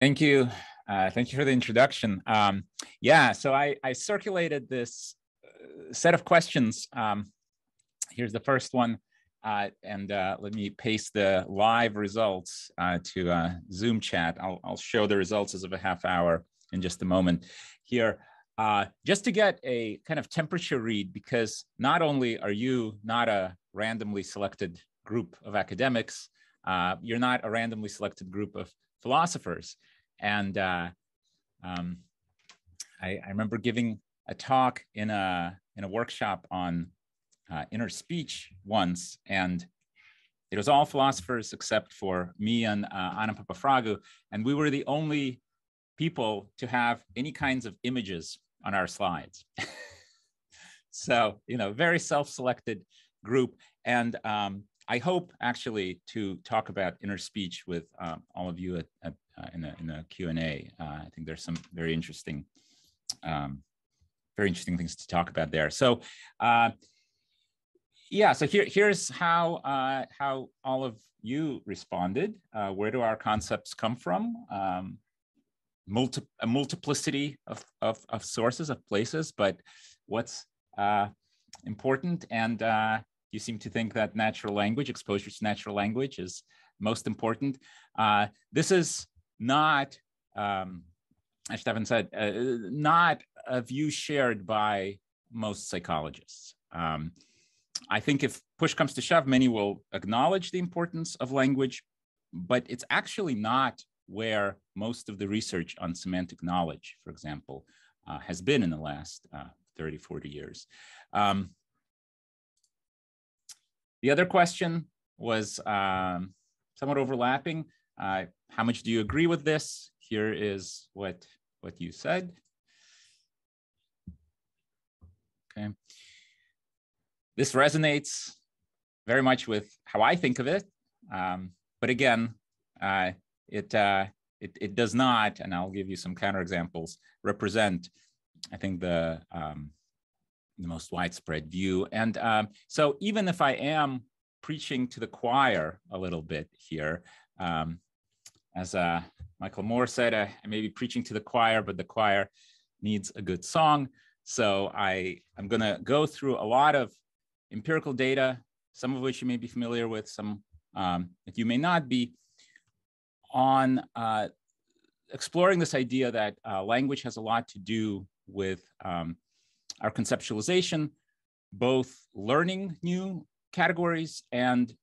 Thank you. Thank you for the introduction. Yeah, so I circulated this set of questions. Here's the first one. And let me paste the live results to Zoom chat. I'll show the results as of a half hour in just a moment here. Just to get a kind of temperature read, because not only are you not a randomly selected group of academics, you're not a randomly selected group of philosophers. And I remember giving a talk in a workshop on inner speech once, and it was all philosophers except for me and Anna Papafragu, and we were the only people to have any kinds of images on our slides. So, very self-selected group. And I hope actually to talk about inner speech with all of you in the Q&A. I think there's some very interesting things to talk about there. So yeah, so here's how all of you responded. Where do our concepts come from? A multiplicity of sources, of places, but what's important? And you seem to think that natural language, exposure to natural language, is most important. This is not, as Stefan said, not a view shared by most psychologists. I think if push comes to shove, many will acknowledge the importance of language, but it's actually not where most of the research on semantic knowledge, for example, has been in the last 30, 40 years. The other question was somewhat overlapping. How much do you agree with this? Here is what you said. Okay. This resonates very much with how I think of it. But again, it does not, and I'll give you some counterexamples, represent, I think, the most widespread view. And so even if I am preaching to the choir a little bit here, as Michael Moore said, I may be preaching to the choir, but the choir needs a good song. So I'm going to go through a lot of empirical data, some of which you may be familiar with, some that you may not be, on exploring this idea that language has a lot to do with our conceptualization, both learning new categories and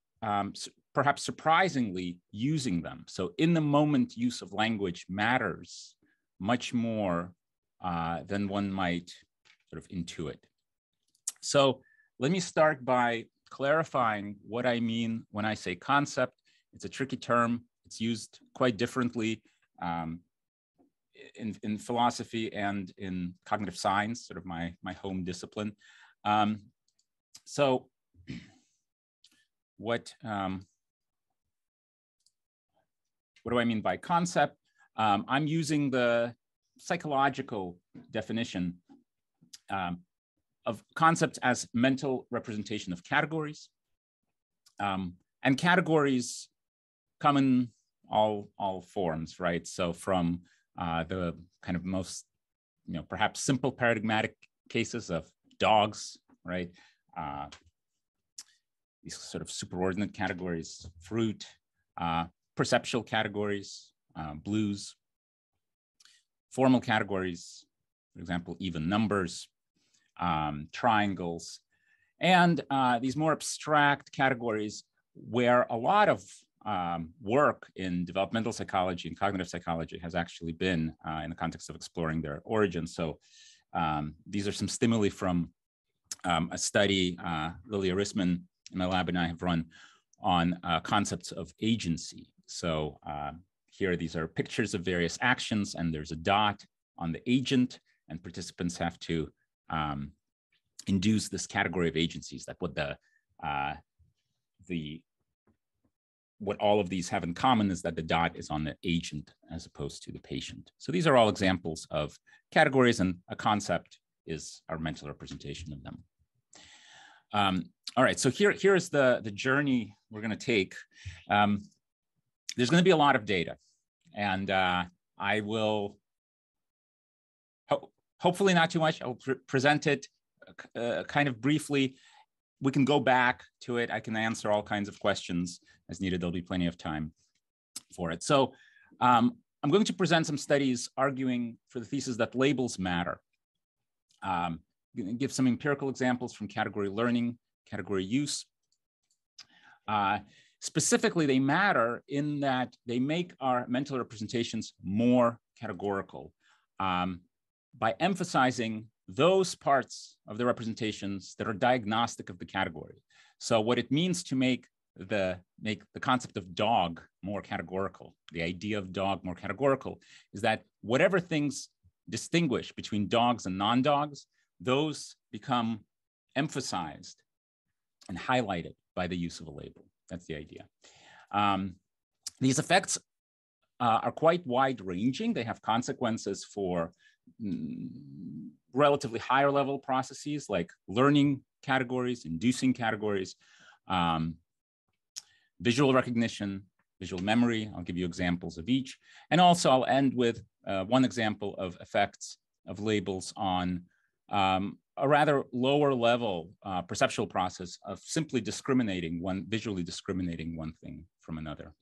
perhaps surprisingly using them. So in the moment, use of language matters much more than one might sort of intuit. So let me start by clarifying what I mean when I say concept. It's a tricky term. It's used quite differently in philosophy and in cognitive science, sort of my home discipline. So what do I mean by concept? I'm using the psychological definition of concepts as mental representation of categories. And categories come in all forms, right? So from the kind of most, perhaps simple paradigmatic cases of dogs, right? These sort of superordinate categories, fruit, perceptual categories, blues, formal categories, for example, even numbers, triangles, and these more abstract categories where a lot of work in developmental psychology and cognitive psychology has actually been in the context of exploring their origins. So these are some stimuli from a study Lilia Rissman in my lab and I have run on concepts of agency. So here, these are pictures of various actions, and there's a dot on the agent, and participants have to induce this category of agencies. That what all of these have in common is that the dot is on the agent as opposed to the patient. So these are all examples of categories, and a concept is our mental representation of them. All right, so here is the journey we're going to take. There's going to be a lot of data, and I will, hopefully not too much, I'll present it kind of briefly. We can go back to it. I can answer all kinds of questions as needed. There'll be plenty of time for it. So I'm going to present some studies arguing for the thesis that labels matter. Give some empirical examples from category learning, category use. Specifically, they matter in that they make our mental representations more categorical by emphasizing those parts of the representations that are diagnostic of the category. So what it means to make the concept of dog more categorical, the idea of dog more categorical, is that whatever things distinguish between dogs and non-dogs, those become emphasized and highlighted by the use of a label. That's the idea. These effects are quite wide-ranging. They have consequences for relatively higher level processes like learning categories, inducing categories, visual recognition, visual memory. I'll give you examples of each. And also I'll end with one example of effects of labels on a rather lower level perceptual process of simply visually discriminating one thing from another.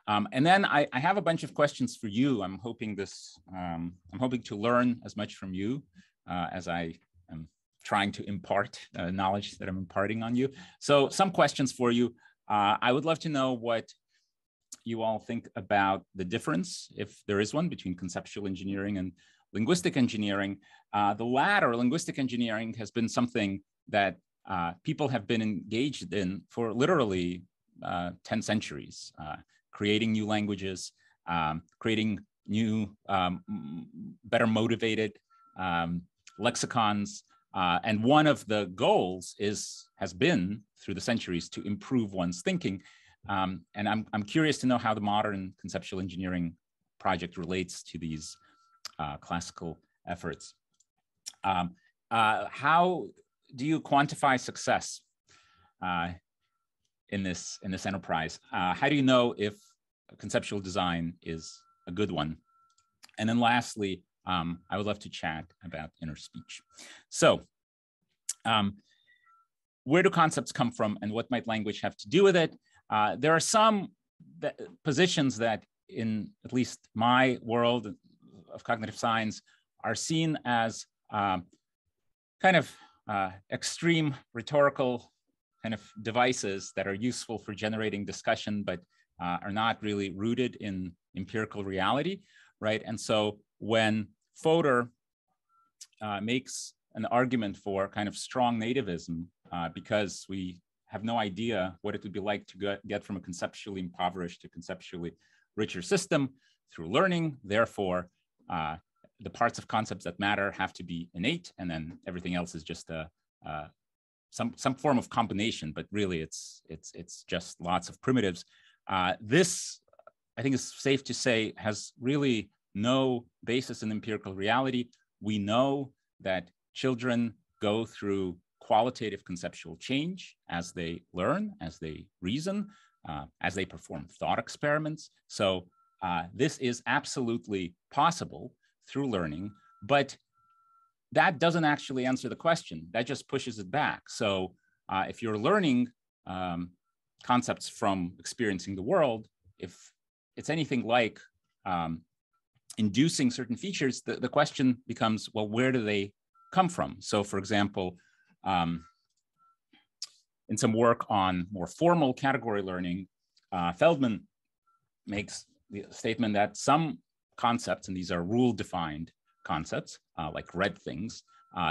And then I have a bunch of questions for you. I'm hoping to learn as much from you as I am trying to impart knowledge that I'm imparting on you. So some questions for you. I would love to know what you all think about the difference, if there is one, between conceptual engineering and linguistic engineering. The latter, linguistic engineering, has been something that people have been engaged in for literally 10 centuries. Creating new languages, creating new, better motivated lexicons. And one of the goals has been through the centuries to improve one's thinking. And I'm curious to know how the modern conceptual engineering project relates to these classical efforts. How do you quantify success in this enterprise? How do you know if conceptual design is a good one? And then lastly, I would love to chat about inner speech. So where do concepts come from and what might language have to do with it? There are some positions that in at least my world of cognitive science are seen as kind of extreme rhetorical kind of devices that are useful for generating discussion, but are not really rooted in empirical reality, right? And so when Fodor makes an argument for kind of strong nativism, because we have no idea what it would be like to get from a conceptually impoverished to conceptually richer system through learning, therefore, the parts of concepts that matter have to be innate, and then everything else is just some form of combination, but really it's just lots of primitives. This, I think is safe to say, has really no basis in empirical reality. We know that children go through qualitative conceptual change as they learn, as they reason, as they perform thought experiments. So this is absolutely possible through learning, but that doesn't actually answer the question. That just pushes it back. So if you're learning concepts from experiencing the world, if it's anything like inducing certain features, the question becomes, well, where do they come from? So for example, in some work on more formal category learning, Feldman makes the statement that some concepts, and these are rule-defined concepts, like red things,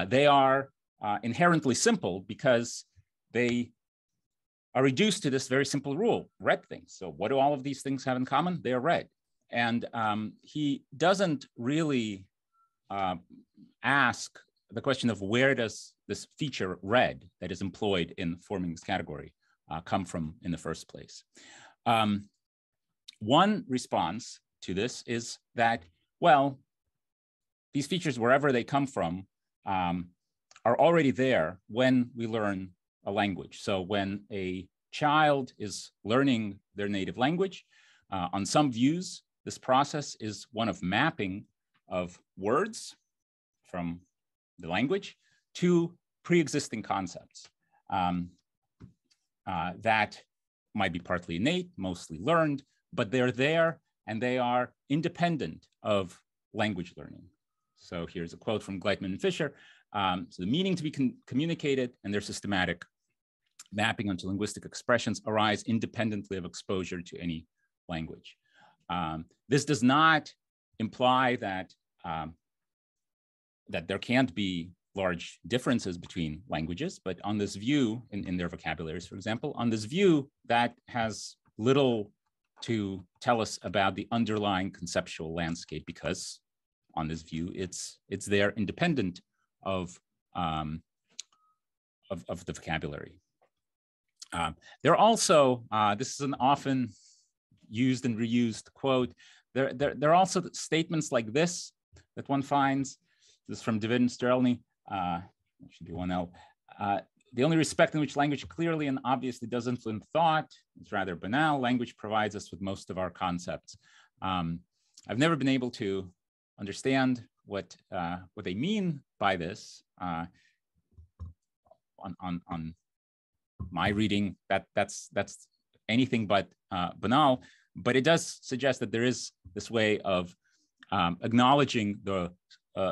they are inherently simple because they are reduced to this very simple rule, red things. So what do all of these things have in common? They are red. And he doesn't really ask the question of where does this feature red that is employed in forming this category come from in the first place. One response to this is that, well, these features, wherever they come from, are already there when we learn a language. So when a child is learning their native language, on some views, this process is one of mapping of words from the language to pre-existing concepts that might be partly innate, mostly learned, but they're there and they are independent of language learning. So here's a quote from Gleitman and Fisher. So the meaning to be communicated and their systematic mapping onto linguistic expressions arise independently of exposure to any language. This does not imply that, that there can't be large differences between languages, but on this view, in their vocabularies, for example, on this view, that has little to tell us about the underlying conceptual landscape, because on this view, it's there independent of the vocabulary. There are also, this is an often used and reused quote, there are also statements like this that one finds. This is from David and Sterelny. Should be 1L. The only respect in which language clearly and obviously does influence thought is rather banal. Language provides us with most of our concepts. I've never been able to understand what they mean by this. On my reading, that's anything but banal, but it does suggest that there is this way of acknowledging the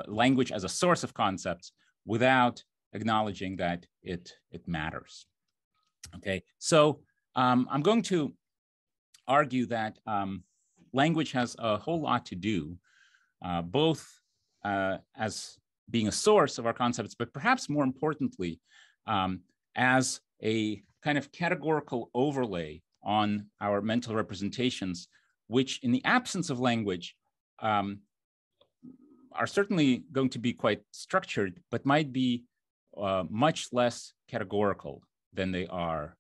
language as a source of concepts without acknowledging that it matters. Okay, so I'm going to argue that language has a whole lot to do, both as being a source of our concepts, but perhaps more importantly, as a kind of categorical overlay on our mental representations, which in the absence of language are certainly going to be quite structured, but might be much less categorical than they are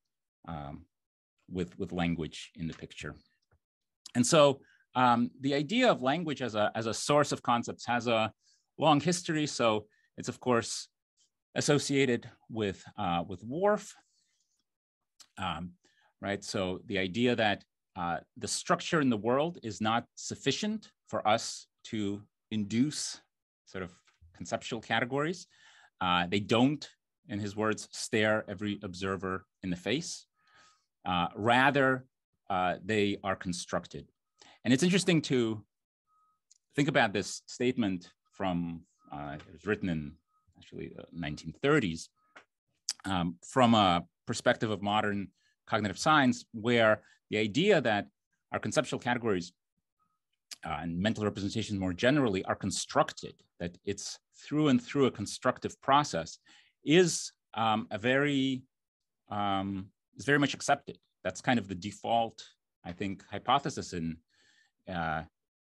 with language in the picture. And so the idea of language as a source of concepts has a long history. So it's of course associated with Worf, right? So the idea that the structure in the world is not sufficient for us to induce sort of conceptual categories. They don't, in his words, stare every observer in the face. Rather, they are constructed. And it's interesting to think about this statement from, it was written in actually the 1930s, from a perspective of modern cognitive science, where the idea that our conceptual categories and mental representations more generally are constructed, that it's through and through a constructive process, is very much accepted. That's kind of the default, I think, hypothesis in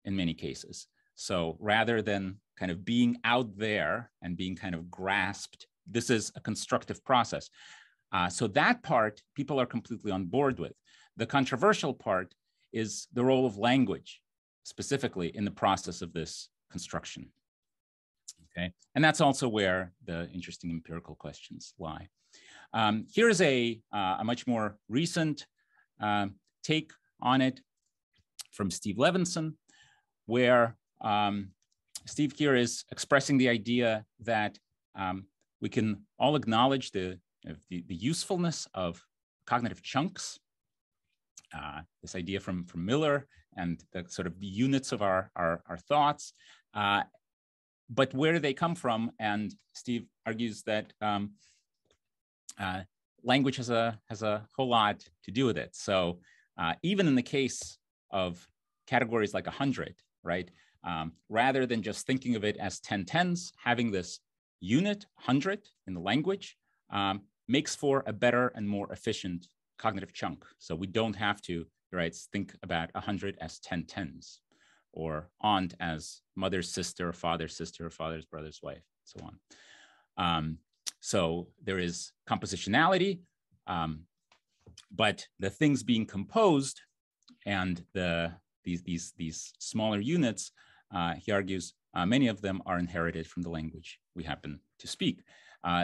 many cases. So rather than kind of being out there and being kind of grasped, this is a constructive process. So that part people are completely on board with. The controversial part is the role of language, specifically in the process of this construction. Okay, and that's also where the interesting empirical questions lie. Here is a much more recent take on it from Steve Levinson, where Steve here is expressing the idea that we can all acknowledge the usefulness of cognitive chunks, this idea from Miller and the sort of the units of our thoughts, but where do they come from? And Steve argues that language has a whole lot to do with it. So even in the case of categories like 100, right? Rather than just thinking of it as 10 tens, having this unit 100 in the language makes for a better and more efficient cognitive chunk. So we don't have to, right, think about 100 as 10 tens, or aunt as mother's sister, father's brother's wife, and so on. So there is compositionality, but the things being composed and these smaller units, he argues, many of them are inherited from the language we happen to speak.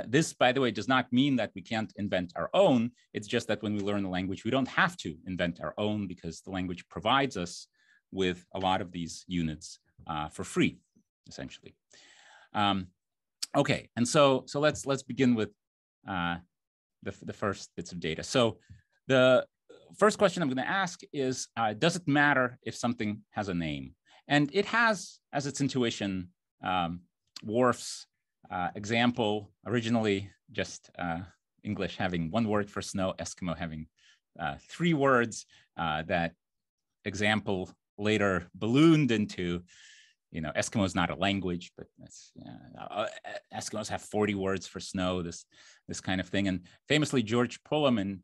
This, by the way, does not mean that we can't invent our own. It's just that when we learn the language, we don't have to invent our own, because the language provides us with a lot of these units for free, essentially. Okay, and so let's begin with the first bits of data. So the first question I'm going to ask is, does it matter if something has a name? And it has, as its intuition, Worf's example, originally just English having one word for snow, Eskimo having 3 words. That example later ballooned into, Eskimo is not a language, but that's, Eskimos have 40 words for snow, this kind of thing. And famously, George Pullum, in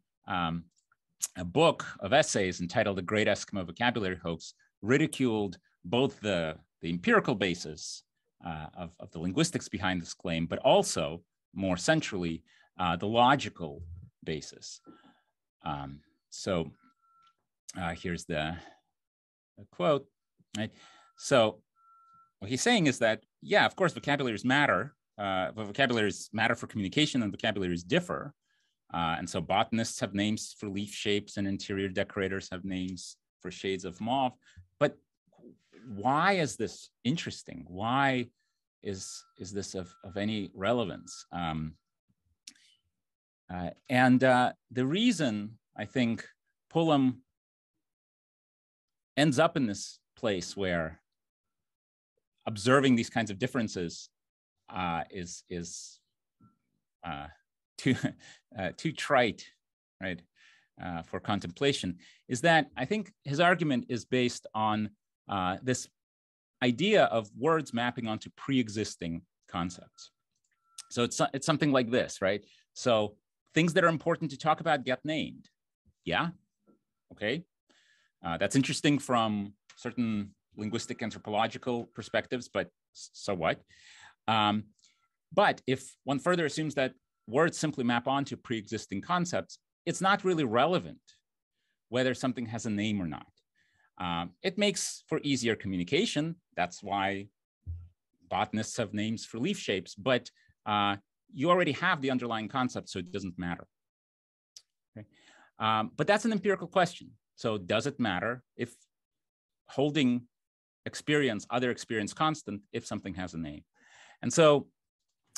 a book of essays entitled The Great Eskimo Vocabulary Hoax, ridiculed both the empirical basis of the linguistics behind this claim, but also, more centrally, the logical basis. So here's the quote, right? So what he's saying is that, yeah, of course, vocabularies matter. Vocabularies matter for communication, and vocabularies differ. And so botanists have names for leaf shapes, and interior decorators have names for shades of mauve. But why is this interesting? Why is this of any relevance? The reason, I think, Pullum ends up in this place where observing these kinds of differences is too trite, right, for contemplation, is that I think his argument is based on this idea of words mapping onto pre-existing concepts. So it's something like this, right? So things that are important to talk about get named. Yeah, okay. That's interesting from certain linguistic anthropological perspectives, but so what? But if one further assumes that words simply map onto pre-existing concepts, it's not really relevant whether something has a name or not. It makes for easier communication. That's why botanists have names for leaf shapes, but you already have the underlying concept, so it doesn't matter. Okay? But that's an empirical question. So does it matter if holding other experience constant if something has a name? And so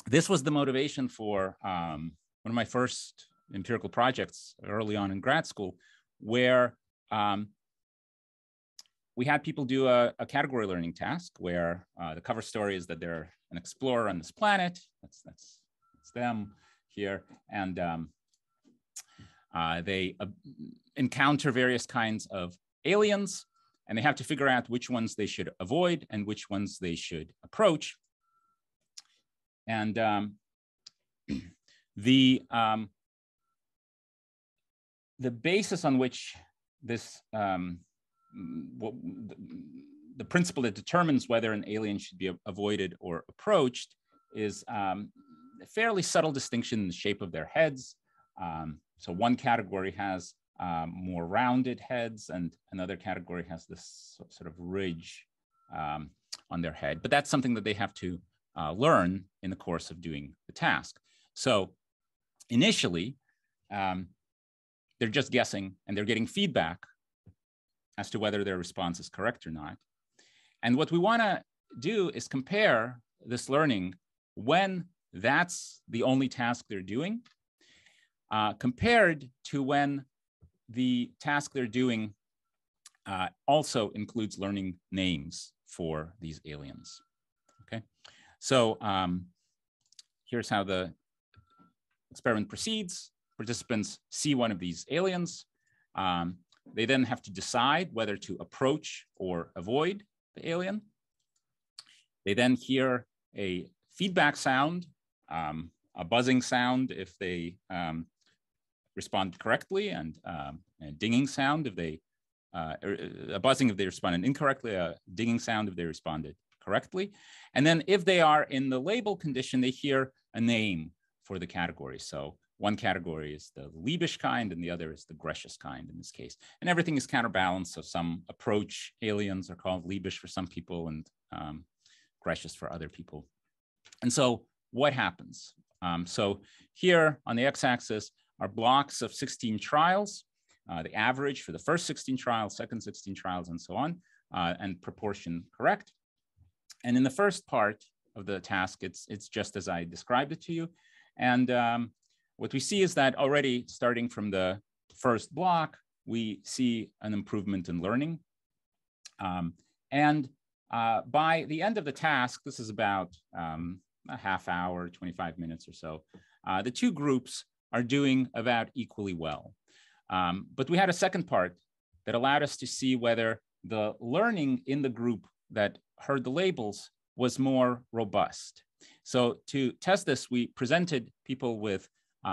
this was the motivation for one of my first empirical projects early on in grad school, where we had people do a category learning task where the cover story is that they're an explorer on this planet. That's them here. And they encounter various kinds of aliens, and they have to figure out which ones they should avoid and which ones they should approach. And the basis on which this, the principle that determines whether an alien should be avoided or approached is a fairly subtle distinction in the shape of their heads. So one category has more rounded heads, and another category has this sort of ridge on their head. But that's something that they have to learn in the course of doing the task. So initially, they're just guessing, and they're getting feedback as to whether their response is correct or not. And what we want to do is compare this learning when that's the only task they're doing, compared to when the task they're doing also includes learning names for these aliens. Okay, so here's how the experiment proceeds. Participants see one of these aliens. They then have to decide whether to approach or avoid the alien. They then hear a feedback sound, a buzzing sound if they respond correctly, and a dinging sound if they, a buzzing if they responded incorrectly, a dinging sound if they responded correctly. And then if they are in the label condition, they hear a name for the category. So one category is the Liebisch kind, and the other is the Grecius kind in this case. And everything is counterbalanced. So some approach aliens are called Liebisch for some people, and Grecius for other people. And so what happens? So here on the x-axis are blocks of 16 trials, the average for the first 16 trials, second 16 trials, and so on. and proportion correct. And in the first part of the task, it's just as I described it to you. And what we see is that already starting from the first block, we see an improvement in learning. By the end of the task, this is about a half hour, 25 minutes or so, the two groups are doing about equally well. But we had a second part that allowed us to see whether the learning in the group that heard the labels was more robust. So to test this, we presented people with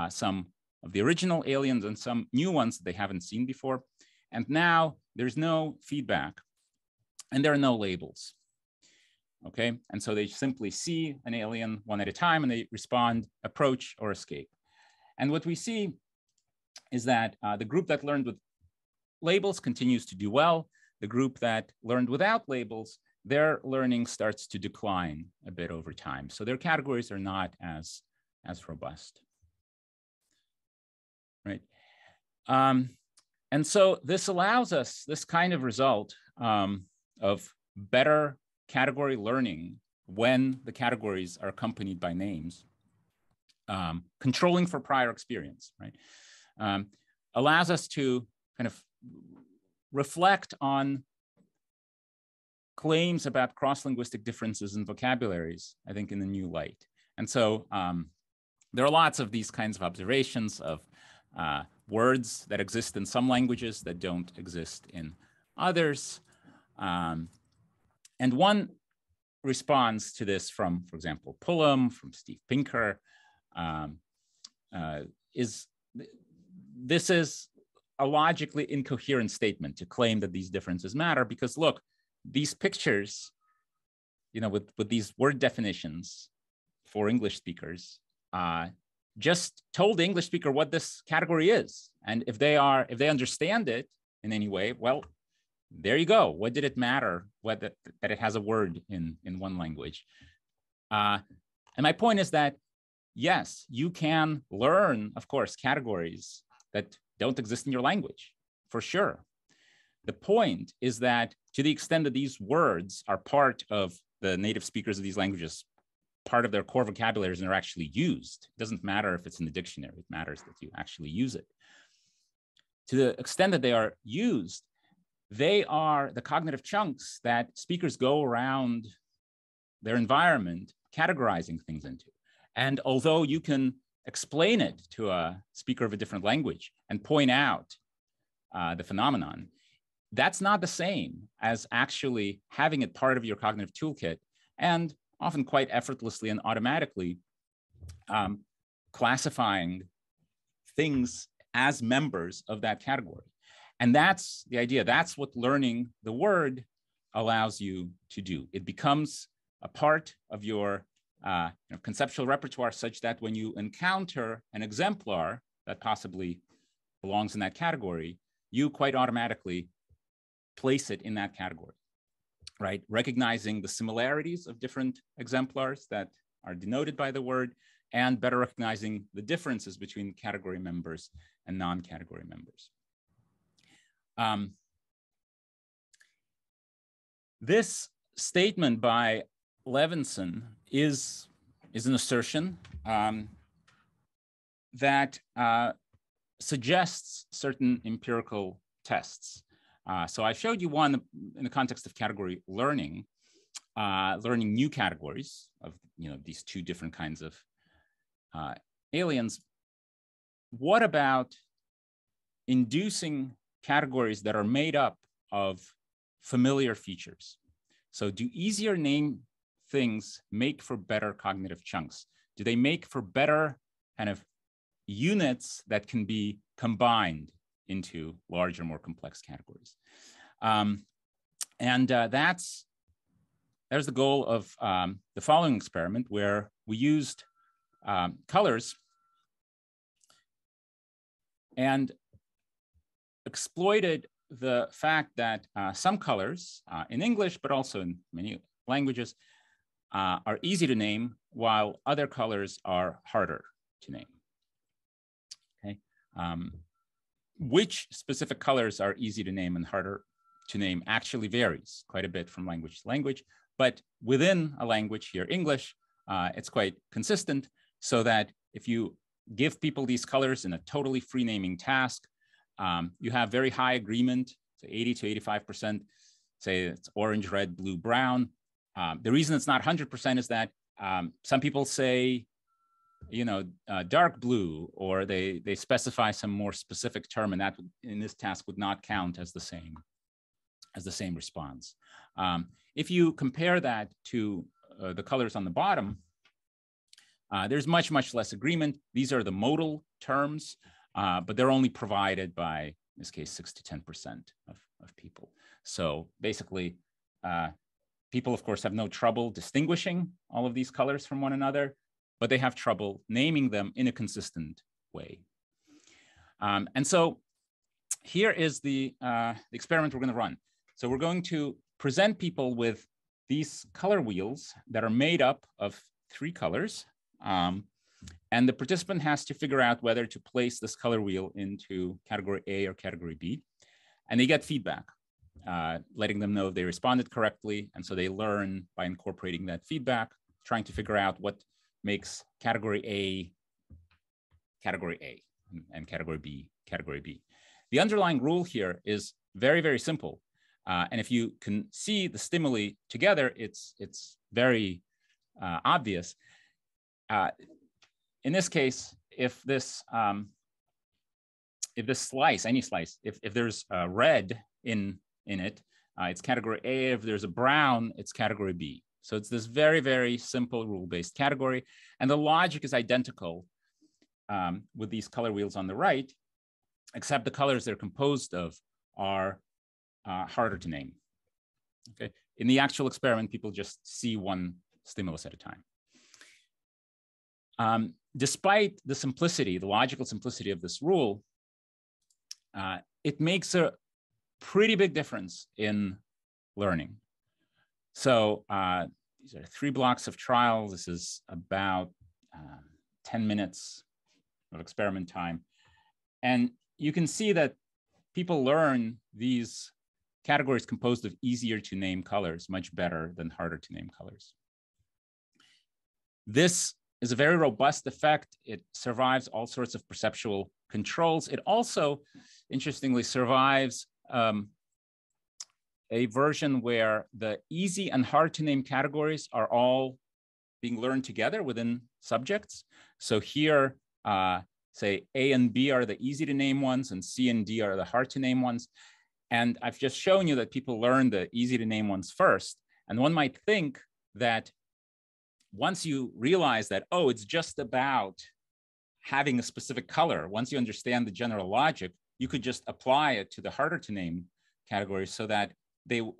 some of the original aliens and some new ones that they haven't seen before. And now there's no feedback and there are no labels. Okay, and so they simply see an alien one at a time and they respond approach or escape. And what we see is that the group that learned with labels continues to do well. The group that learned without labels, their learning starts to decline a bit over time. So their categories are not as robust, right? And so this allows us this kind of result of better category learning when the categories are accompanied by names, controlling for prior experience, right? Allows us to kind of reflect on claims about cross-linguistic differences in vocabularies, I think, in a new light. And so there are lots of these kinds of observations of words that exist in some languages that don't exist in others. And one response to this from, for example, Pullum, from Steve Pinker, is this is a logically incoherent statement to claim that these differences matter, because look, these pictures, you know, with these word definitions for English speakers, just told the English speaker what this category is. And if they understand it in any way, well, there you go. What did it matter that it has a word in one language? And my point is that, yes, you can learn, of course, categories that don't exist in your language, for sure. The point is that to the extent that these words are part of the native speakers of these languages, part of their core vocabularies and are actually used, it doesn't matter if it's in the dictionary, it matters that you actually use it. To the extent that they are used, they are the cognitive chunks that speakers go around their environment categorizing things into. And although you can explain it to a speaker of a different language and point out the phenomenon, that's not the same as actually having it part of your cognitive toolkit and often quite effortlessly and automatically classifying things as members of that category. And that's the idea. That's what learning the word allows you to do. It becomes a part of your conceptual repertoire, such that when you encounter an exemplar that possibly belongs in that category, you quite automatically place it in that category, right? Recognizing the similarities of different exemplars that are denoted by the word, and better recognizing the differences between category members and non-category members. This statement by Levinson is an assertion that suggests certain empirical tests. So I showed you one in the context of category learning, learning new categories of these two different kinds of aliens. What about inducing categories that are made up of familiar features? So do easier name things make for better cognitive chunks? Do they make for better kind of units that can be combined into larger, more complex categories? There's the goal of the following experiment, where we used colors and exploited the fact that some colors in English, but also in many languages, are easy to name, while other colors are harder to name. Okay, which specific colors are easy to name and harder to name actually varies quite a bit from language to language, but within a language here, English, it's quite consistent, so that if you give people these colors in a totally free naming task, you have very high agreement, so 80 to 85%, say it's orange, red, blue, brown. The reason it's not 100% is that some people say, dark blue, or they specify some more specific term, and that in this task would not count as the same response. If you compare that to the colors on the bottom, there's much, much less agreement. These are the modal terms, but they're only provided by, in this case, 6 to 10% of people. So basically, people, of course, have no trouble distinguishing all of these colors from one another, but they have trouble naming them in a consistent way. And so here is the experiment we're going to run. So we're going to present people with these color wheels that are made up of 3 colors. And the participant has to figure out whether to place this color wheel into category A or category B. And they get feedback, letting them know if they responded correctly. And so they learn by incorporating that feedback, trying to figure out what makes category A, and category B. The underlying rule here is very, very simple. And if you can see the stimuli together, it's very obvious. In this case, if this slice, any slice, if there's red in it, it's category A. If there's a brown, it's category B. So it's this very, very simple rule-based category. And the logic is identical with these color wheels on the right, except the colors they're composed of are harder to name. Okay. In the actual experiment, people just see one stimulus at a time. Despite the simplicity, the logical simplicity of this rule, it makes a pretty big difference in learning. So these are 3 blocks of trial. This is about 10 minutes of experiment time. And you can see that people learn these categories composed of easier to name colors much better than harder to name colors. This is a very robust effect. It survives all sorts of perceptual controls. It also, interestingly, survives a version where the easy and hard to name categories are all being learned together within subjects. So here, say A and B are the easy to name ones, and C and D are the hard to name ones. And I've just shown you that people learn the easy to name ones first. And one might think that once you realize that, oh, it's just about having a specific color, once you understand the general logic, you could just apply it to the harder to name categories so that the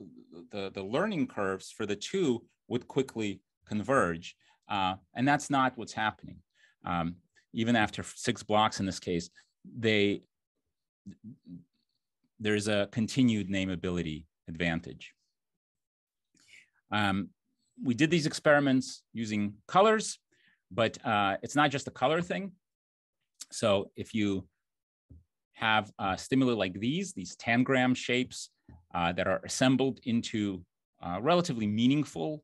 learning curves for the two would quickly converge. And that's not what's happening. Even after 6 blocks in this case, there's a continued nameability advantage. We did these experiments using colors, but it's not just a color thing. So if you have stimuli like these tangram shapes that are assembled into relatively meaningful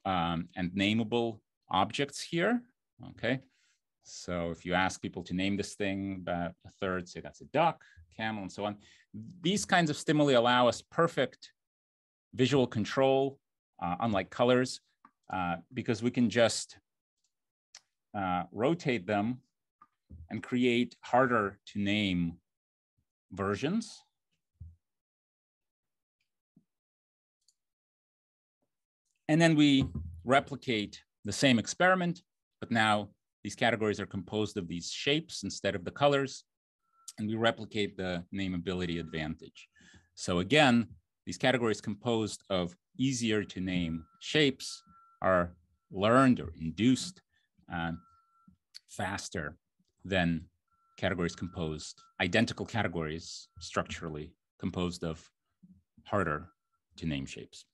and nameable objects here, okay? So if you ask people to name this thing, about a third say that's a duck, camel, and so on. These kinds of stimuli allow us perfect visual control, unlike colors, because we can just rotate them and create harder to name versions. And then we replicate the same experiment, but now these categories are composed of these shapes instead of the colors, and we replicate the nameability advantage. So again, these categories composed of easier to name shapes are learned or induced faster than categories composed, identical categories structurally composed of harder to name shapes.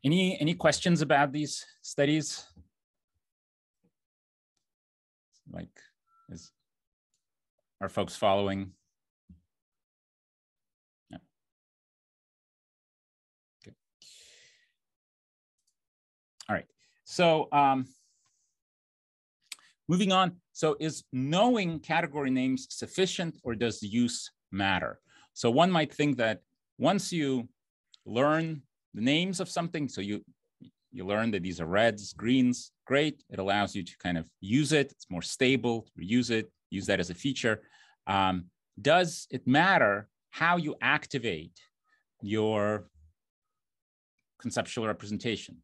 Any questions about these studies? Like, are folks following All right, so moving on. So is knowing category names sufficient, or does the use matter? So one might think that once you learn the names of something, so you learn that these are reds, greens, great. It allows you to kind of use it. It's more stable, reuse it, use that as a feature. Does it matter how you activate your conceptual representation?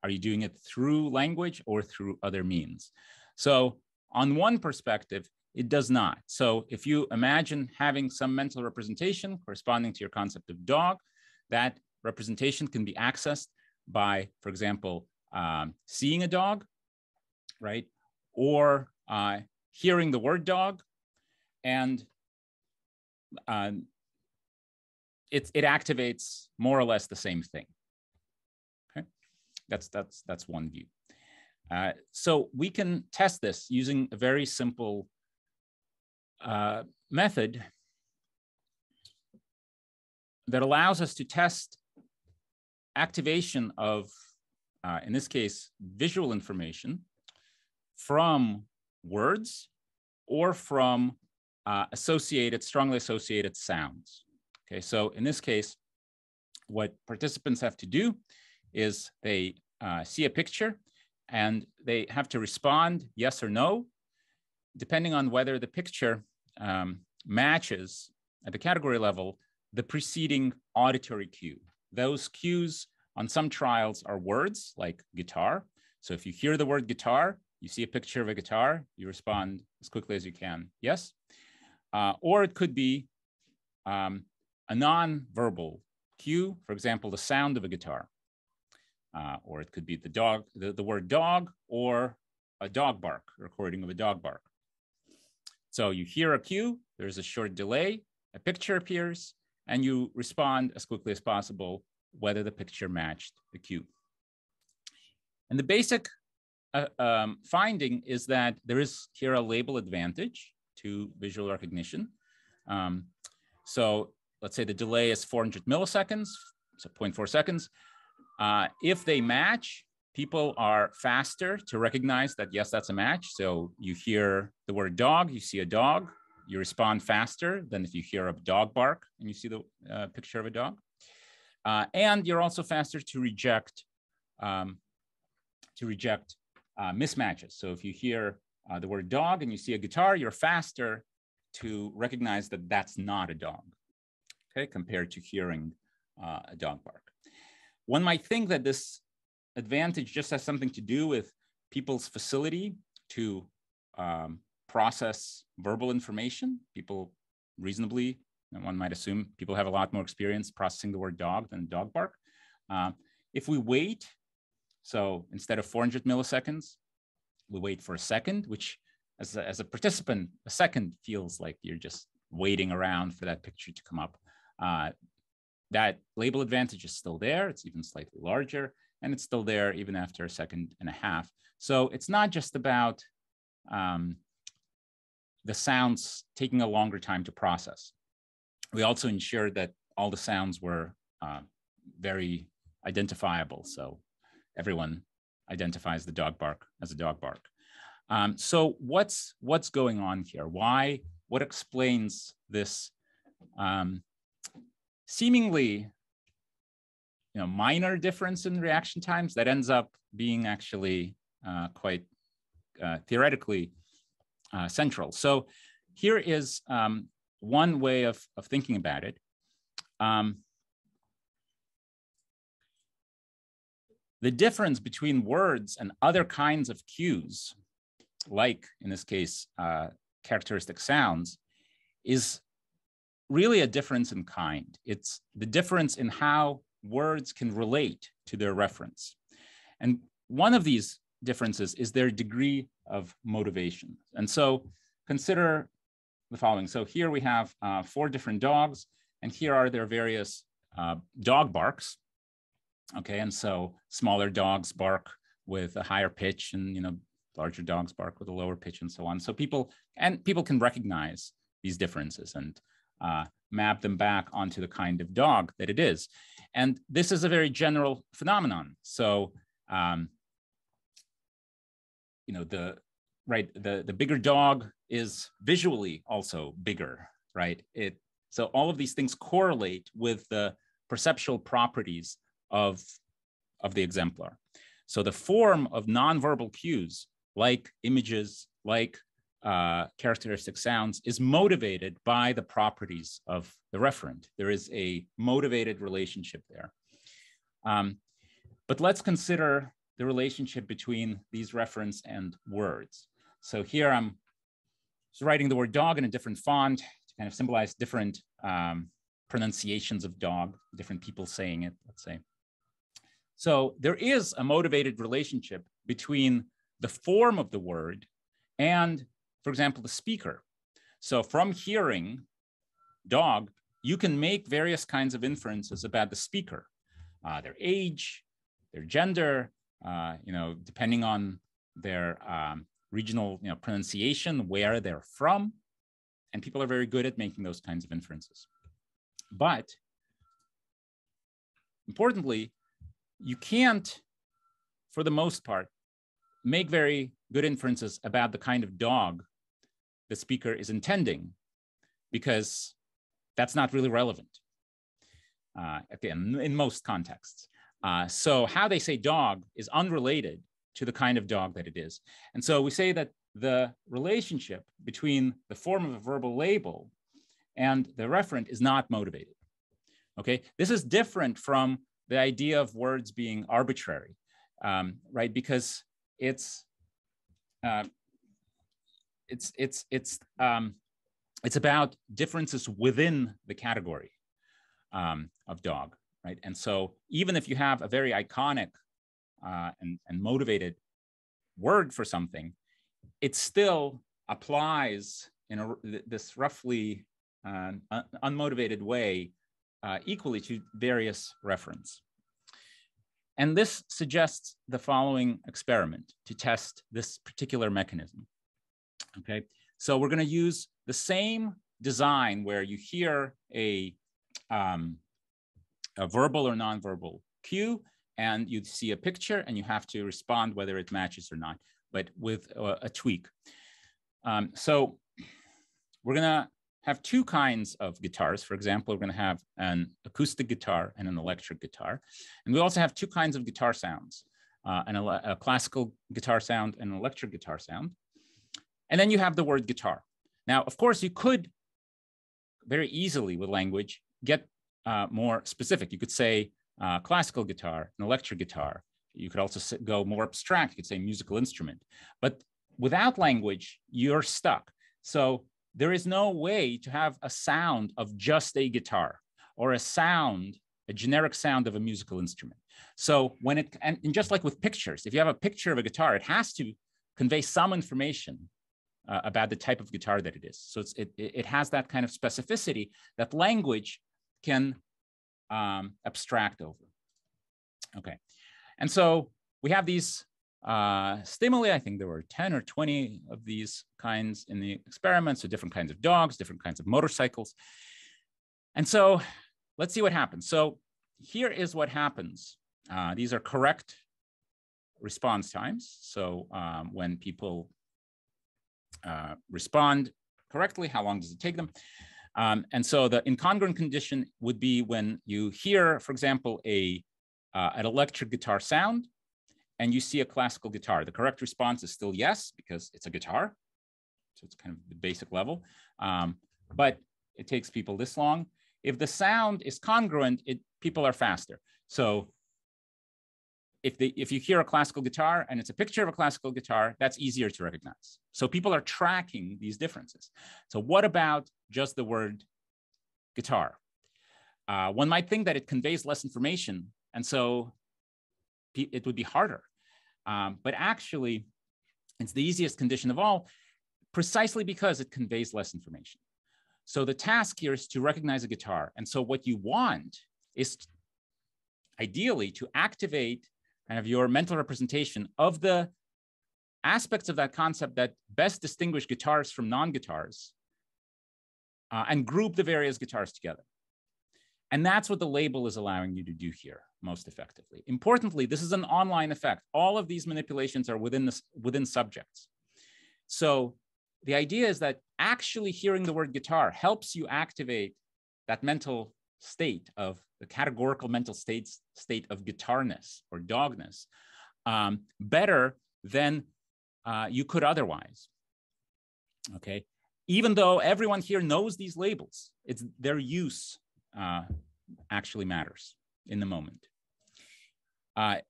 Are you doing it through language or through other means? So on one perspective, it does not. So if you imagine having some mental representation corresponding to your concept of dog, that representation can be accessed by, for example, seeing a dog, right? Or hearing the word dog, and it activates more or less the same thing. Okay, that's one view. So we can test this using a very simple method that allows us to test activation of, in this case, visual information from words or from strongly associated sounds. Okay, so in this case, what participants have to do is they see a picture and they have to respond yes or no, depending on whether the picture matches at the category level the preceding auditory cue. Those cues on some trials are words like guitar. So if you hear the word guitar, you see a picture of a guitar, you respond as quickly as you can, yes. Or it could be a non-verbal cue, for example, the sound of a guitar. Or it could be the word dog, or a dog bark, a recording of a dog bark. So you hear a cue, there's a short delay, a picture appears, and you respond as quickly as possible whether the picture matched the cue. And the basic finding is that there is here a label advantage to visual recognition. So let's say the delay is 400 milliseconds, so 0.4 seconds. If they match, people are faster to recognize that, yes, that's a match. So you hear the word dog, you see a dog, you respond faster than if you hear a dog bark and you see the picture of a dog. And you're also faster to reject mismatches. So if you hear the word dog and you see a guitar, you're faster to recognize that that's not a dog, okay, compared to hearing a dog bark. One might think that this advantage just has something to do with people's facility to process verbal information. People reasonably, and one might assume people have a lot more experience processing the word dog than dog bark. If we wait, so instead of 400 milliseconds, we wait for a second, which as a participant, a second feels like you're just waiting around for that picture to come up. That label advantage is still there. It's even slightly larger, and it's still there even after a second and a half. So it's not just about the sounds taking a longer time to process. We also ensured that all the sounds were very identifiable. So everyone identifies the dog bark as a dog bark. So what's going on here? What explains this seemingly minor difference in reaction times that ends up being actually quite theoretically central? So here is one way of thinking about it. The difference between words and other kinds of cues, like in this case, characteristic sounds, is really a difference in kind. It's the difference in how words can relate to their reference. And one of these differences is their degree of motivation. And so consider the following. So here we have 4 different dogs, and here are their various dog barks. Okay, and so smaller dogs bark with a higher pitch, and larger dogs bark with a lower pitch, and so on. So people can recognize these differences, and map them back onto the kind of dog that it is. And this is a very general phenomenon. So, the bigger dog is visually also bigger, right? So all of these things correlate with the perceptual properties of the exemplar. So the form of nonverbal cues, like images, like characteristic sounds, is motivated by the properties of the referent. There is a motivated relationship there. But let's consider the relationship between these referents and words. So here I'm just writing the word dog in a different font to kind of symbolize different pronunciations of dog, different people saying it, let's say. So there is a motivated relationship between the form of the word and, for example, the speaker. So from hearing dog, you can make various kinds of inferences about the speaker, their age, their gender, depending on their regional pronunciation, where they're from. And people are very good at making those kinds of inferences. But importantly, you can't, for the most part, make very good inferences about the kind of dog the speaker is intending, because that's not really relevant, again, in most contexts. So how they say dog is unrelated to the kind of dog that it is. And so we say that the relationship between the form of a verbal label and the referent is not motivated. Okay, this is different from the idea of words being arbitrary, right? Because it's about differences within the category of dog, right? And so even if you have a very iconic and motivated word for something, it still applies in this roughly unmotivated way equally to various referents. And this suggests the following experiment to test this particular mechanism. Okay, so we're going to use the same design where you hear a verbal or nonverbal cue, and you see a picture, and you have to respond whether it matches or not, but with a tweak. So we're going to have two kinds of guitars. For example, we're going to have an acoustic guitar and an electric guitar. And we also have two kinds of guitar sounds, a classical guitar sound and an electric guitar sound. And then you have the word guitar. Now, of course, you could very easily with language get more specific. You could say classical guitar, an electric guitar. You could also go more abstract. You could say musical instrument. But without language, you're stuck. So there is no way to have a sound of just a guitar or a generic sound of a musical instrument. So and just like with pictures, if you have a picture of a guitar, it has to convey some information about the type of guitar that it is. So it has that kind of specificity that language can abstract over. Okay, and so we have these stimuli. I think there were 10 or 20 of these kinds in the experiments, so different kinds of dogs, different kinds of motorcycles. And so let's see what happens. So here is what happens. These are correct response times. So when people respond correctly, how long does it take them? And so the incongruent condition would be when you hear, for example, an electric guitar sound, and you see a classical guitar. The correct response is still yes, because it's a guitar. So it's kind of the basic level. But it takes people this long. If the sound is congruent, people are faster. So if you hear a classical guitar and it's a picture of a classical guitar, that's easier to recognize. So people are tracking these differences. So what about just the word guitar? One might think that it conveys less information, and so it would be harder. But actually, it's the easiest condition of all, precisely because it conveys less information. So the task here is to recognize a guitar. And so what you want is ideally to activate kind of your mental representation of the aspects of that concept that best distinguish guitars from non-guitars and group the various guitars together. And that's what the label is allowing you to do here most effectively. Importantly, this is an online effect. All of these manipulations are within subjects. So the idea is that actually hearing the word guitar helps you activate that mental state of the categorical mental state of guitarness or dogness better than you could otherwise. Okay, even though everyone here knows these labels, it's their use actually matters in the moment.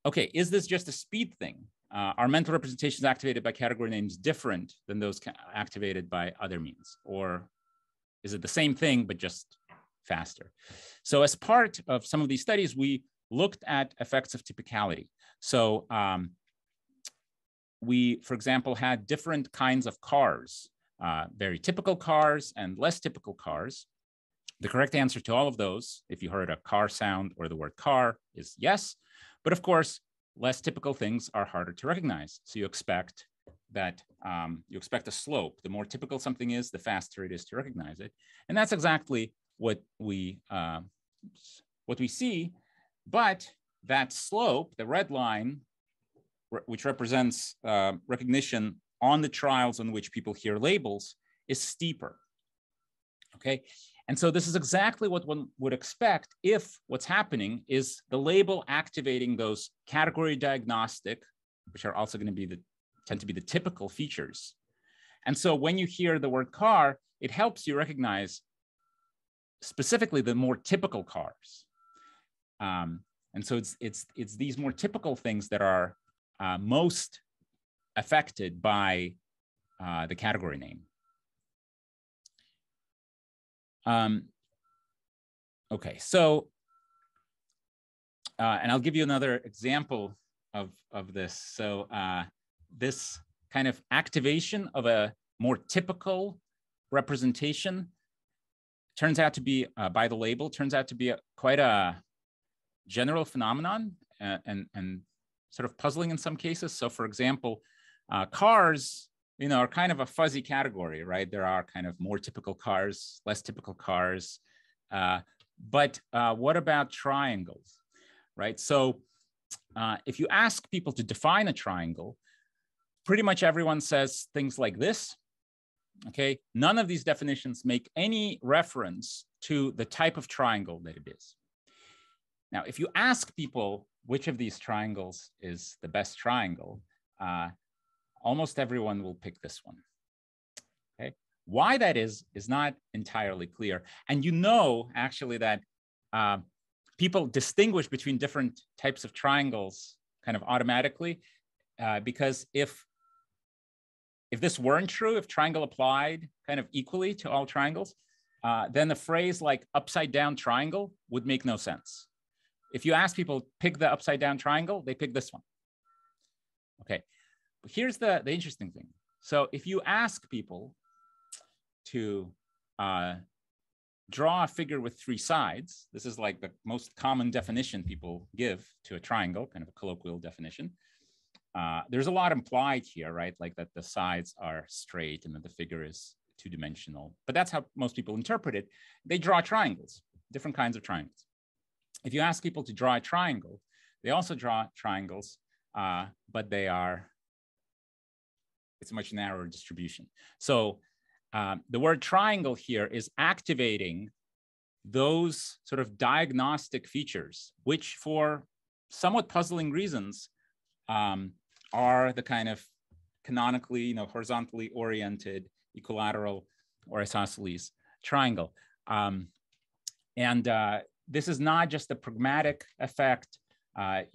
Okay, is this just a speed thing? Are mental representations activated by category names different than those activated by other means? Or is it the same thing, but just faster? So as part of some of these studies, we looked at effects of typicality. So we, for example, had different kinds of cars, very typical cars and less typical cars. The correct answer to all of those, if you heard a car sound or the word car, is yes. But of course, less typical things are harder to recognize. So you expect that you expect a slope. The more typical something is, the faster it is to recognize it. And that's exactly what we see. But that slope, the red line, which represents recognition on the trials on which people hear labels, is steeper. Okay. And so this is exactly what one would expect if what's happening is the label activating those category diagnostic, which are also going to tend to be the typical features. And so when you hear the word car, it helps you recognize specifically the more typical cars. And so it's these more typical things that are most affected by the category name. Okay, so, and I'll give you another example of this. So this kind of activation of a more typical representation turns out to be, by the label, turns out to be quite a general phenomenon and sort of puzzling in some cases. So for example, cars, are kind of a fuzzy category, right? There are kind of more typical cars, less typical cars. But what about triangles, right? So if you ask people to define a triangle, pretty much everyone says things like this, okay? None of these definitions make any reference to the type of triangle that it is. Now, if you ask people which of these triangles is the best triangle, almost everyone will pick this one. Okay, why that is not entirely clear. And actually that people distinguish between different types of triangles kind of automatically, because if this weren't true, if triangle applied kind of equally to all triangles, then the phrase like upside down triangle would make no sense. If you ask people pick the upside down triangle, they pick this one. Okay. But here's the interesting thing. So if you ask people to draw a figure with 3 sides, this is like the most common definition people give to a triangle, kind of a colloquial definition. There's a lot implied here, right? Like that the sides are straight and that the figure is 2-dimensional. But that's how most people interpret it. They draw triangles, different kinds of triangles. If you ask people to draw a triangle, they also draw triangles, but it's a much narrower distribution. So the word triangle here is activating those sort of diagnostic features, which for somewhat puzzling reasons are the kind of canonically, horizontally oriented equilateral or isosceles triangle. This is not just a pragmatic effect.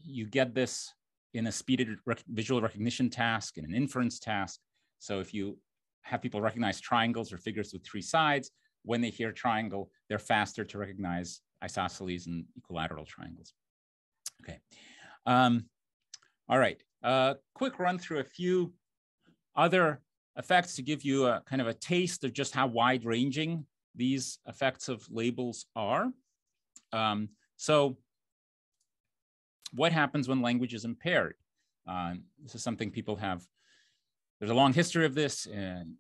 You get this in a speeded visual recognition task, in an inference task. So if you have people recognize triangles or figures with 3 sides, when they hear triangle, they're faster to recognize isosceles and equilateral triangles. Okay. All right. Quick run through a few other effects to give you a kind of a taste of just how wide-ranging these effects of labels are. So what happens when language is impaired? This is something people have. There's a long history of this,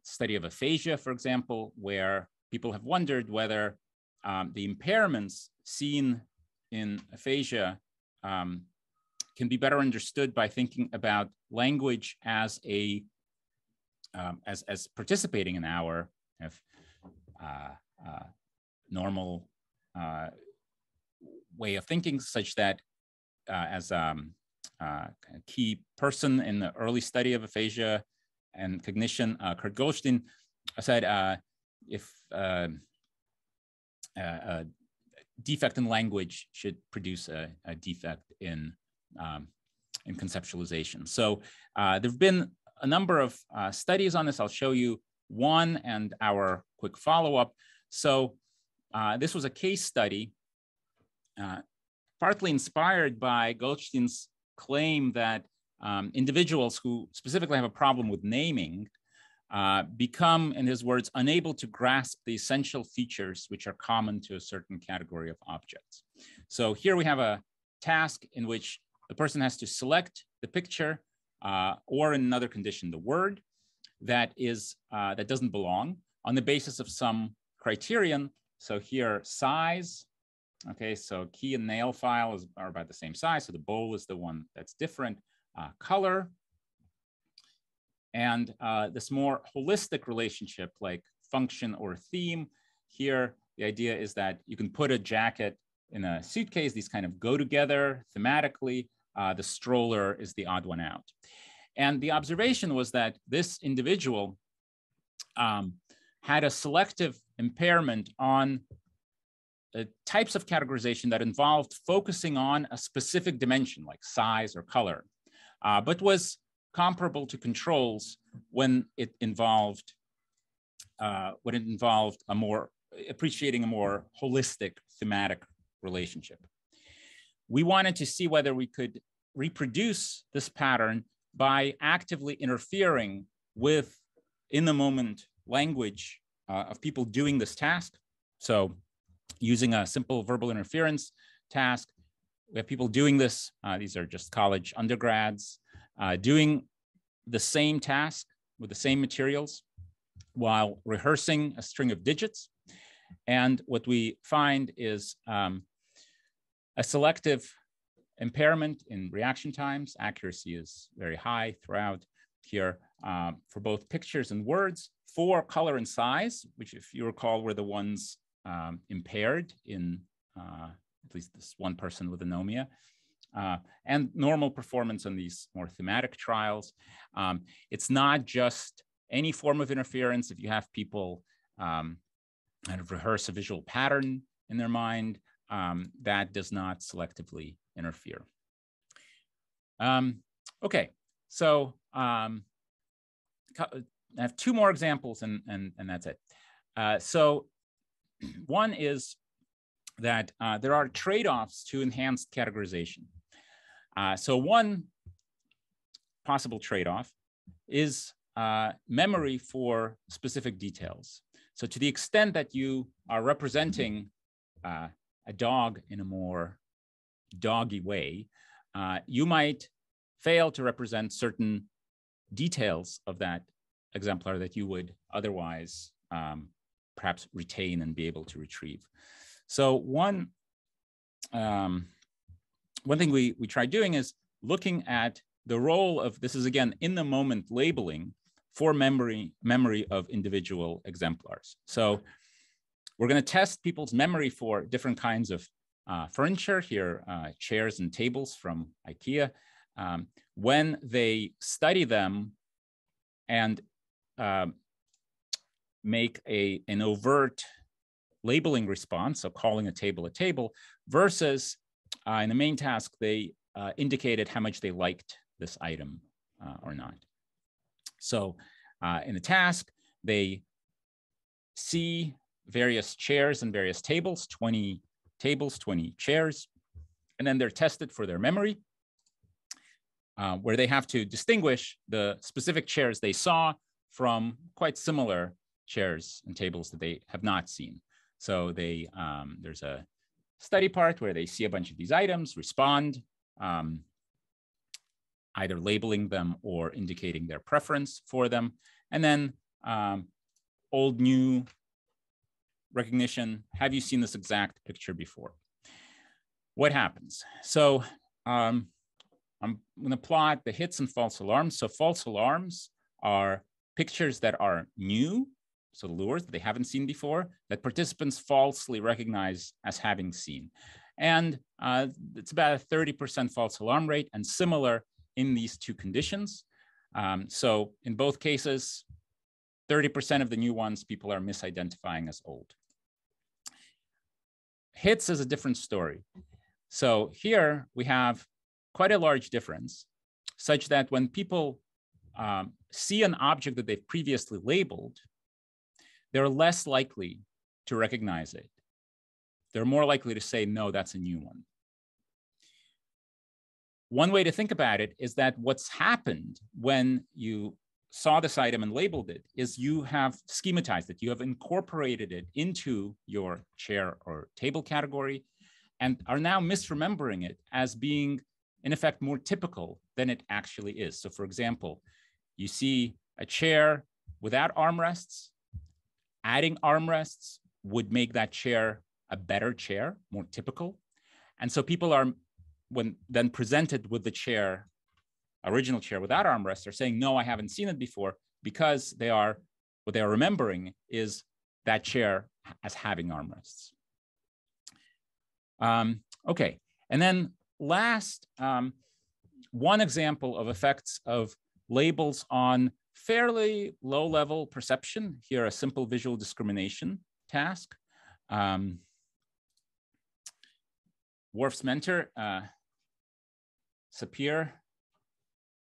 study of aphasia, for example, where people have wondered whether the impairments seen in aphasia can be better understood by thinking about language as a as participating in our normal way of thinking, such that as a key person in the early study of aphasia and cognition, Kurt Goldstein said if a defect in language should produce a defect in conceptualization. So there have been a number of studies on this. I'll show you one and our quick follow-up. So this was a case study partly inspired by Goldstein's claim that individuals who specifically have a problem with naming become, in his words, unable to grasp the essential features which are common to a certain category of objects. So here we have a task in which the person has to select the picture or, in another condition, the word that doesn't belong on the basis of some criterion. So here, size. Okay, so key and nail file are about the same size. So the bowl is the one that's different. Color. And this more holistic relationship like function or theme. Here, the idea is that you can put a jacket in a suitcase. These kind of go together thematically. The stroller is the odd one out. And the observation was that this individual had a selective impairment on types of categorization that involved focusing on a specific dimension like size or color, but was comparable to controls when it involved appreciating a more holistic thematic relationship. We wanted to see whether we could reproduce this pattern by actively interfering with in-the-moment language of people doing this task. So using a simple verbal interference task, we have people doing this. These are just college undergrads doing the same task with the same materials while rehearsing a string of digits. And what we find is a selective impairment in reaction times. Accuracy is very high throughout here for both pictures and words. For color and size, which, if you recall, were the ones impaired in at least this one person with anomia, and normal performance on these more thematic trials. It's not just any form of interference. If you have people kind of rehearse a visual pattern in their mind, that does not selectively interfere. Okay, so I have two more examples and that's it. So one is that there are trade-offs to enhanced categorization. So one possible trade-off is memory for specific details. So to the extent that you are representing a dog in a more doggy way, you might fail to represent certain details of that exemplar that you would otherwise perhaps retain and be able to retrieve. So one thing we tried doing is looking at the role of, this is again in the moment labeling for memory of individual exemplars. So we're going to test people's memory for different kinds of furniture here, chairs and tables from IKEA. When they study them and make an overt labeling response, so calling a table, versus in the main task, they indicated how much they liked this item or not. So in the task, they see various chairs and various tables, 20 tables, 20 chairs, and then they're tested for their memory, where they have to distinguish the specific chairs they saw from quite similar chairs and tables that they have not seen. So they there's a study part where they see a bunch of these items, respond, either labeling them or indicating their preference for them, and then old, new, recognition. Have you seen this exact picture before? What happens? So I'm going to plot the hits and false alarms. So false alarms are pictures that are new, so lures that they haven't seen before, that participants falsely recognize as having seen. And it's about a 30% false alarm rate, and similar in these two conditions. So in both cases, 30% of the new ones people are misidentifying as old. Hits is a different story. So here we have quite a large difference, such that when people see an object that they've previously labeled, they're less likely to recognize it. They're more likely to say, no, that's a new one. One way to think about it is that what's happened when you saw this item and labeled it is you have schematized it. You have incorporated it into your chair or table category and are now misremembering it as being, in effect, more typical than it actually is. So for example, you see a chair without armrests. Adding armrests would make that chair a better chair, more typical. And so people are, when then presented with the chair, original chair without armrests, are saying, no, I haven't seen it before, because they are, what they are remembering is that chair as having armrests. Okay, and then last, one example of effects of labels on fairly low-level perception. Here, a simple visual discrimination task. Worf's mentor, Sapir,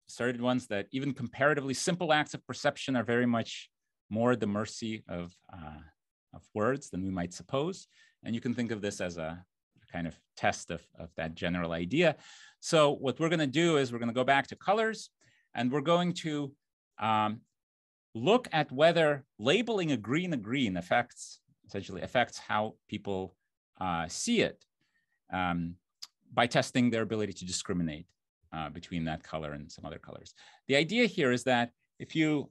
asserted once that even comparatively simple acts of perception are very much more at the mercy of words than we might suppose. And you can think of this as a kind of test of that general idea. So what we're going to do is we're going to go back to colors, and we're going to look at whether labeling a green essentially affects how people see it by testing their ability to discriminate between that color and some other colors. The idea here is that if you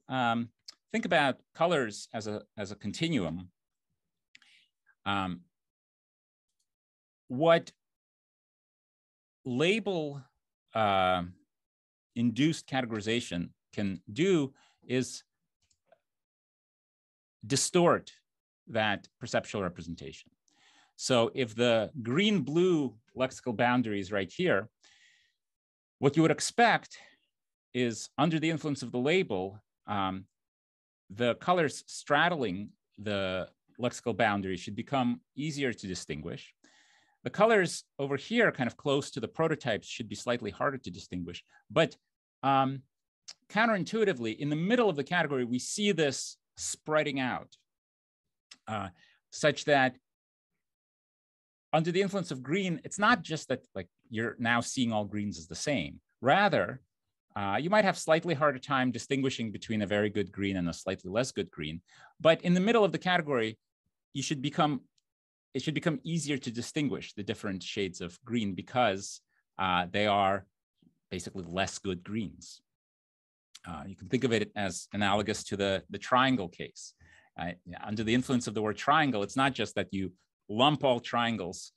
think about colors as a continuum, what label induced categorization can do is distort that perceptual representation. So if the green-blue lexical boundary is right here, what you would expect is, under the influence of the label, the colors straddling the lexical boundary should become easier to distinguish. The colors over here, kind of close to the prototypes, should be slightly harder to distinguish. But counterintuitively, in the middle of the category, we see this spreading out such that under the influence of green, it's not just that like you're now seeing all greens as the same. Rather, you might have slightly harder time distinguishing between a very good green and a slightly less good green. But in the middle of the category, it should become easier to distinguish the different shades of green because they are basically less good greens. You can think of it as analogous to the triangle case. Under the influence of the word triangle, it's not just that you lump all triangles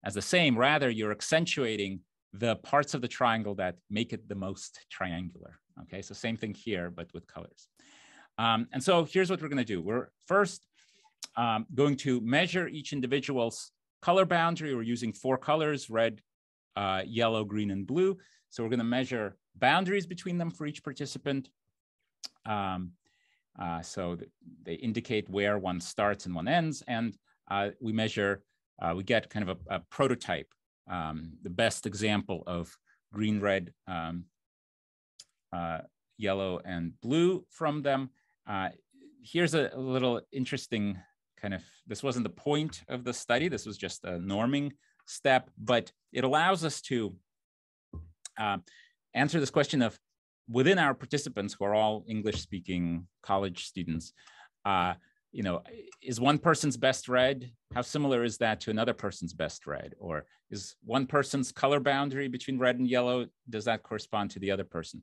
as the same, rather you're accentuating the parts of the triangle that make it the most triangular. Okay, so same thing here, but with colors. And so here's what we're going to do. We're first going to measure each individual's color boundary. We're using 4 colors, red, yellow, green, and blue. So we're going to measure boundaries between them for each participant. So they indicate where one starts and one ends. And we measure, we get kind of a prototype, the best example of green, red, yellow, and blue from them. Here's a little interesting kind of, this wasn't the point of the study. This was just a norming step, but it allows us to answer this question of, within our participants, who are all English-speaking college students, you know, is one person's best red? How similar is that to another person's best red? Or is one person's color boundary between red and yellow, does that correspond to the other person?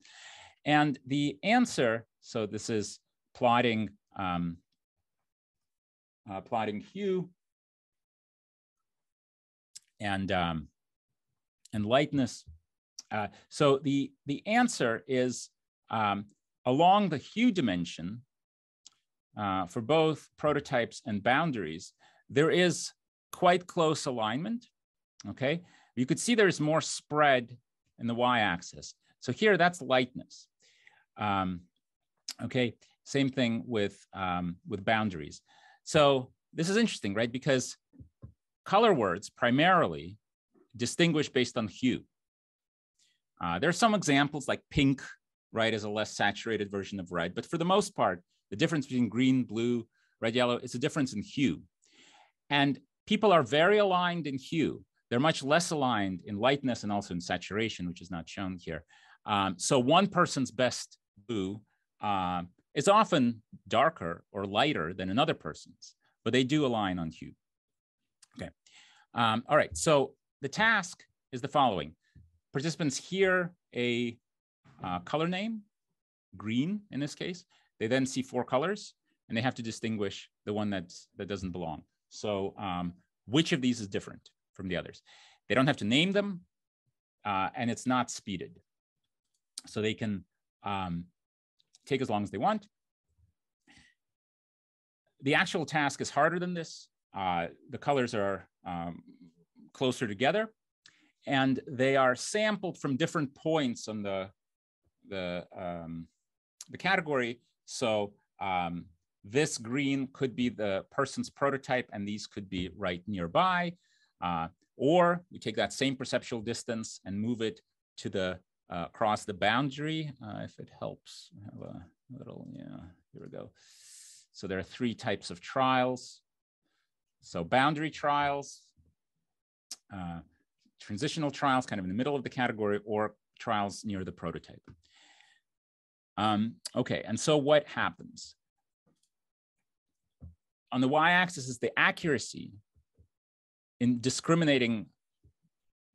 And the answer, so this is plotting plotting hue and lightness. So the answer is along the hue dimension for both prototypes and boundaries, there is quite close alignment, okay? You could see there's more spread in the y-axis. So here, that's lightness. Okay, same thing with boundaries. So this is interesting, right? Because color words primarily distinguish based on hue. There are some examples like pink, right, is a less saturated version of red. But for the most part, the difference between green, blue, red, yellow is a difference in hue. And people are very aligned in hue. They're much less aligned in lightness and also in saturation, which is not shown here. So one person's best blue is often darker or lighter than another person's, but they do align on hue. Okay. All right. So the task is the following. Participants hear a color name, green in this case. They then see 4 colors, and they have to distinguish the one that doesn't belong. So which of these is different from the others? They don't have to name them, and it's not speeded. So they can take as long as they want. The actual task is harder than this. The colors are closer together, and they are sampled from different points on the category. So this green could be the person's prototype, and these could be right nearby. Or we take that same perceptual distance and move it to the across the boundary. If it helps, I have a little, yeah, here we go. So there are 3 types of trials. So boundary trials, transitional trials kind of in the middle of the category, or trials near the prototype. Okay, and so what happens? On the y-axis is the accuracy in discriminating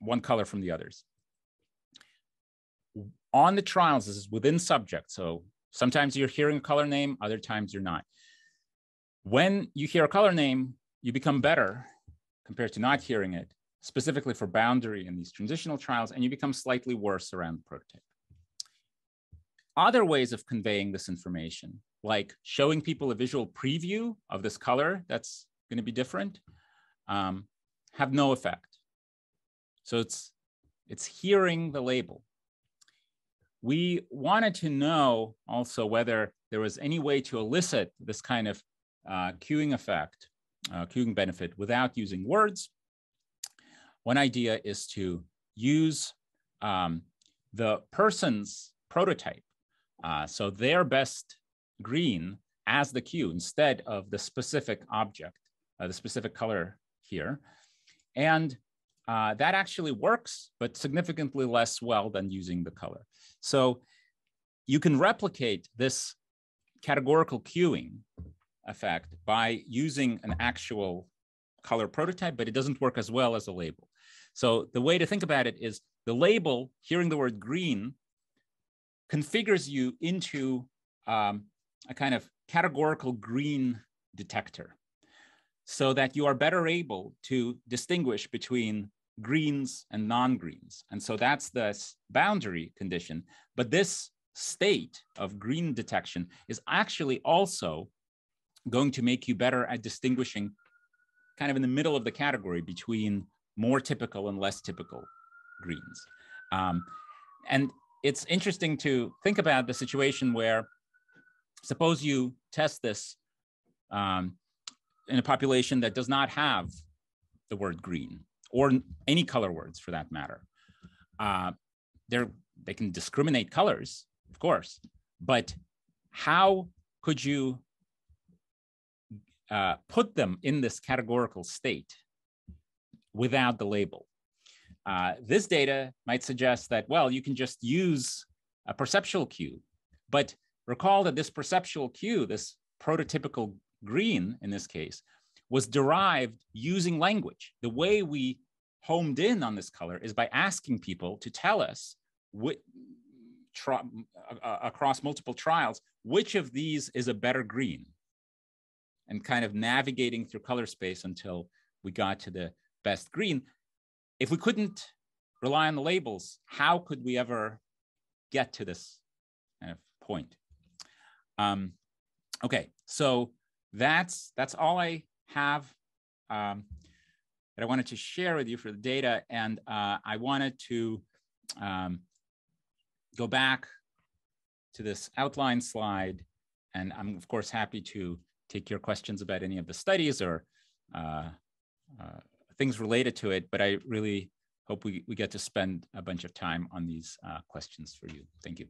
one color from the others. On the trials, this is within subject. So sometimes you're hearing a color name, other times you're not. When you hear a color name, you become better compared to not hearing it, specifically for boundary in these transitional trials, and you become slightly worse around the prototype. Other ways of conveying this information, like showing people a visual preview of this color that's going to be different, have no effect. So it's hearing the label. We wanted to know also whether there was any way to elicit this kind of cueing effect, cueing benefit without using words. One idea is to use the person's prototype, so their best green as the cue instead of the specific object, the specific color here. And that actually works, but significantly less well than using the color. So you can replicate this categorical cueing effect by using an actual color prototype, but it doesn't work as well as a label. So the way to think about it is the label, hearing the word green, configures you into a kind of categorical green detector so that you are better able to distinguish between greens and non-greens. And so that's the boundary condition. But this state of green detection is actually also going to make you better at distinguishing kind of in the middle of the category between more typical and less typical greens. And it's interesting to think about the situation where, suppose you test this in a population that does not have the word green, or any color words for that matter. They can discriminate colors, of course, but how could you put them in this categorical state without the label? This data might suggest that, well, you can just use a perceptual cue, but recall that this perceptual cue, this prototypical green in this case, was derived using language. The way we homed in on this color is by asking people to tell us across multiple trials, which of these is a better green. and kind of navigating through color space until we got to the best green. If we couldn't rely on the labels, how could we ever get to this kind of point? Okay, so that's all I have that I wanted to share with you for the data. And I wanted to go back to this outline slide. And I'm, of course, happy to take your questions about any of the studies or things related to it. But I really hope we get to spend a bunch of time on these questions for you. Thank you.